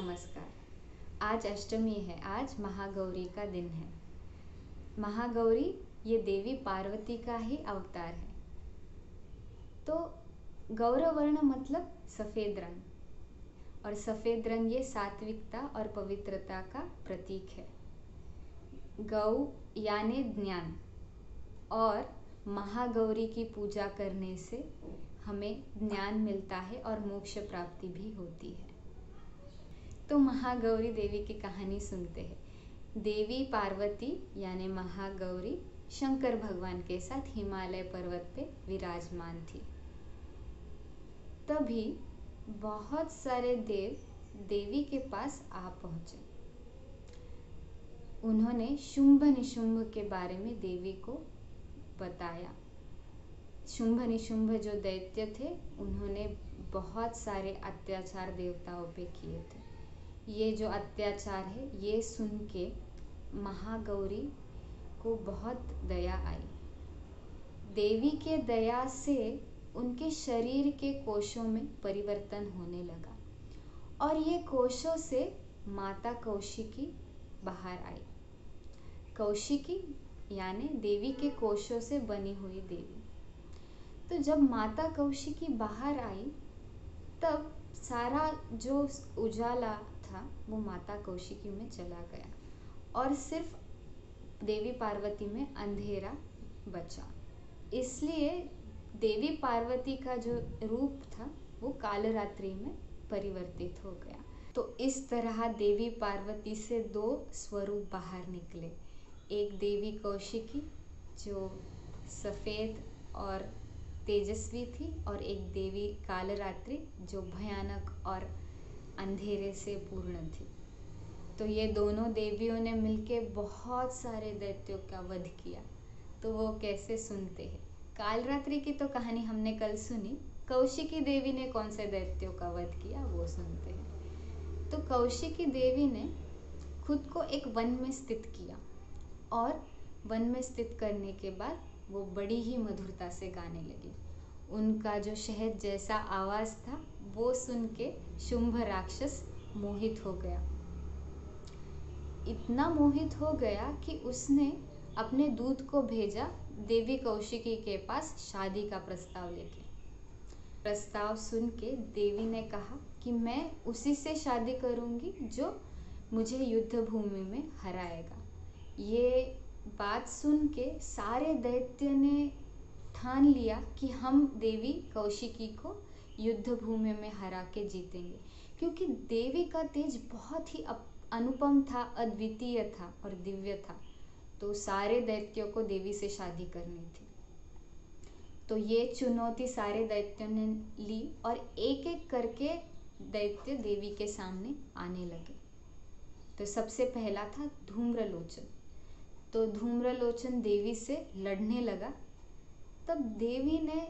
नमस्कार। आज अष्टमी है, आज महागौरी का दिन है। महागौरी ये देवी पार्वती का ही अवतार है। तो गौरवर्ण मतलब सफ़ेद रंग, और सफ़ेद रंग ये सात्विकता और पवित्रता का प्रतीक है। गौ यानी ज्ञान, और महागौरी की पूजा करने से हमें ज्ञान मिलता है और मोक्ष प्राप्ति भी होती है। तो महागौरी देवी की कहानी सुनते हैं। देवी पार्वती यानी महागौरी शंकर भगवान के साथ हिमालय पर्वत पे विराजमान थी। तभी बहुत सारे देव देवी के पास आ पहुंचे। उन्होंने शुंभ निशुंभ के बारे में देवी को बताया। शुंभ निशुंभ जो दैत्य थे, उन्होंने बहुत सारे अत्याचार देवताओं पे किए थे। ये जो अत्याचार है, ये सुन के महागौरी को बहुत दया आई। देवी के दया से उनके शरीर के कोशों में परिवर्तन होने लगा, और ये कोशों से माता कौशिकी बाहर आई। कौशिकी यानी देवी के कोशों से बनी हुई देवी। तो जब माता कौशिकी बाहर आई, तब सारा जो उजाला था वो माता कौशिकी में चला गया, और सिर्फ देवी पार्वती में अंधेरा बचा। इसलिए देवी पार्वती का जो रूप था वो कालरात्रि में परिवर्तित हो गया। तो इस तरह देवी पार्वती से दो स्वरूप बाहर निकले। एक देवी कौशिकी जो सफ़ेद और तेजस्वी थी, और एक देवी कालरात्रि जो भयानक और अंधेरे से पूर्ण थी। तो ये दोनों देवियों ने मिलके बहुत सारे दैत्यों का वध किया। तो वो कैसे सुनते हैं। कालरात्रि की तो कहानी हमने कल सुनी। कौशिकी देवी ने कौन से दैत्यों का वध किया वो सुनते हैं। तो कौशिकी देवी ने खुद को एक वन में स्थित किया, और वन में स्थित करने के बाद वो बड़ी ही मधुरता से गाने लगी। उनका जो शहद जैसा आवाज़ था वो सुन के शुंभ राक्षस मोहित हो गया। इतना मोहित हो गया कि उसने अपने दूत को भेजा देवी कौशिकी के पास शादी का प्रस्ताव लेके। प्रस्ताव सुन के देवी ने कहा कि मैं उसी से शादी करूंगी जो मुझे युद्ध भूमि में हराएगा। ये बात सुन के सारे दैत्य ने ठान लिया कि हम देवी कौशिकी को युद्ध भूमि में हरा के जीतेंगे, क्योंकि देवी का तेज बहुत ही अनुपम था, अद्वितीय था और दिव्य था। तो सारे दैत्यों को देवी से शादी करनी थी। तो ये चुनौती सारे दैत्यों ने ली, और एक एक करके दैत्य देवी के सामने आने लगे। तो सबसे पहला था धूम्रलोचन। तो धूम्रलोचन देवी से लड़ने लगा। तब देवी ने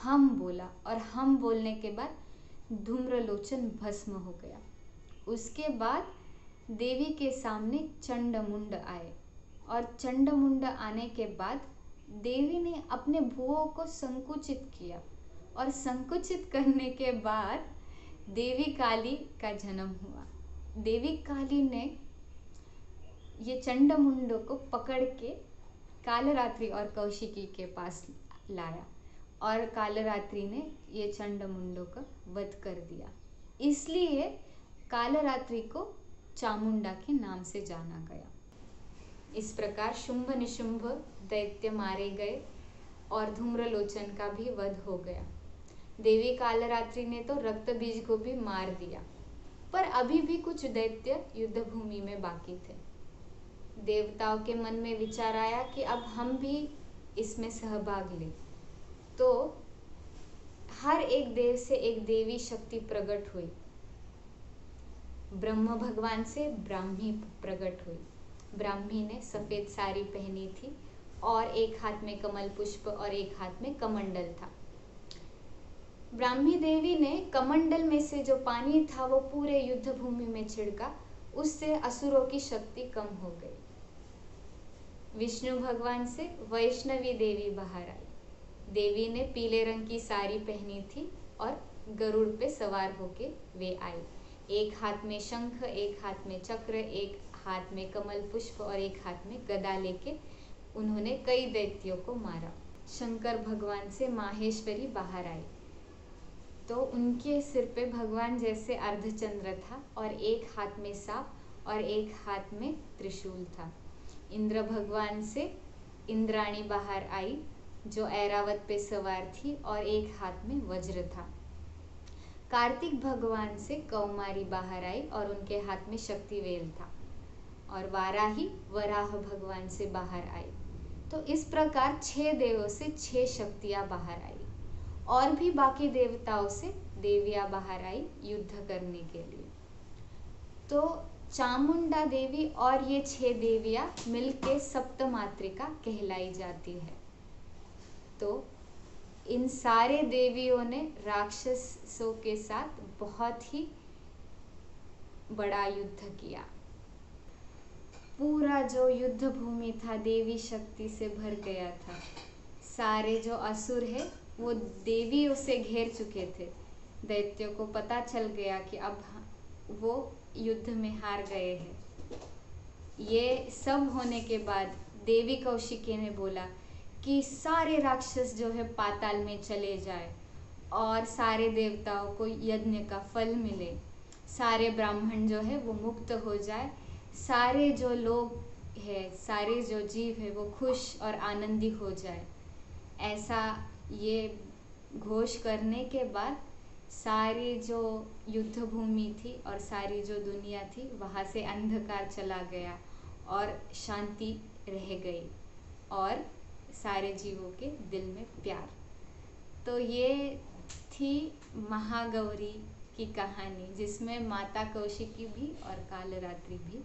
हम बोला, और हम बोलने के बाद धूम्रलोचन भस्म हो गया। उसके बाद देवी के सामने चंडमुंड आए, और चंडमुंड आने के बाद देवी ने अपने भुवों को संकुचित किया, और संकुचित करने के बाद देवी काली का जन्म हुआ। देवी काली ने ये चंडमुंड को पकड़ के कालरात्रि और कौशिकी के पास लाया, और कालरात्रि ने ये चंडमुंडों का वध कर दिया। इसलिए कालरात्रि को चामुंडा के नाम से जाना गया। इस प्रकार शुंभ निशुंभ दैत्य मारे गए, और धूम्रलोचन का भी वध हो गया। देवी कालरात्रि ने तो रक्त बीज को भी मार दिया, पर अभी भी कुछ दैत्य युद्ध भूमि में बाकी थे। देवताओं के मन में विचार आया कि अब हम भी इसमें सहभाग लें। तो हर एक देव से एक देवी शक्ति प्रकट हुई। ब्रह्म भगवान से ब्राह्मी प्रकट हुई। ब्राह्मी ने सफ़ेद साड़ी पहनी थी, और एक हाथ में कमल पुष्प और एक हाथ में कमंडल था। ब्राह्मी देवी ने कमंडल में से जो पानी था वो पूरे युद्ध भूमि में छिड़का। उससे असुरों की शक्ति कम हो गई। विष्णु भगवान से वैष्णवी देवी बाहर आई। देवी ने पीले रंग की साड़ी पहनी थी, और गरुड़ पे सवार होके वे आई। एक हाथ में शंख, एक हाथ में चक्र, एक हाथ में कमल पुष्प और एक हाथ में गदा लेके उन्होंने कई दैत्यों को मारा। शंकर भगवान से माहेश्वरी बाहर आई तो उनके सिर पे भगवान जैसे अर्धचंद्र था और एक हाथ में सांप और एक हाथ में त्रिशूल था। इंद्र भगवान से इंद्राणी बाहर आई जो ऐरावत पे सवार थी और एक हाथ में वज्र था। कार्तिक भगवान से कौमारी बाहर आई और उनके हाथ में शक्तिवेल था। और वाराही वराह भगवान से बाहर आई। तो इस प्रकार 6 देवों से 6 शक्तियां बाहर आई और भी बाकी देवताओं से देवियां बाहर आई युद्ध करने के लिए। तो चामुंडा देवी और ये 6 देवियां मिलके सप्तमातृका कहलाई जाती है। तो इन सारे देवियों ने राक्षसों के साथ बहुत ही बड़ा युद्ध किया। पूरा जो युद्ध भूमि था देवी शक्ति से भर गया था। सारे जो असुर है वो देवियों से घेर चुके थे। दैत्यों को पता चल गया कि अब वो युद्ध में हार गए हैं। ये सब होने के बाद देवी कौशिकी ने बोला कि सारे राक्षस जो है पाताल में चले जाए और सारे देवताओं को यज्ञ का फल मिले, सारे ब्राह्मण जो है वो मुक्त हो जाए, सारे जो लोग है, सारे जो जीव है वो खुश और आनंदी हो जाए। ऐसा ये घोष करने के बाद सारी जो युद्ध भूमि थी और सारी जो दुनिया थी वहाँ से अंधकार चला गया और शांति रह गई और सारे जीवों के दिल में प्यार। तो ये थी महागौरी की कहानी जिसमें माता कौशिकी भी और कालरात्रि भी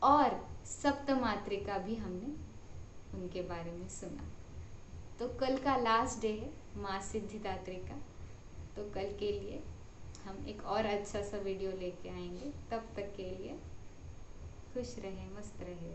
और सप्तमातृका भी हमने उनके बारे में सुना। तो कल का लास्ट डे है माँ सिद्धिदात्री का। तो कल के लिए हम एक और अच्छा सा वीडियो लेके आएंगे। तब तक के लिए खुश रहे, मस्त रहे।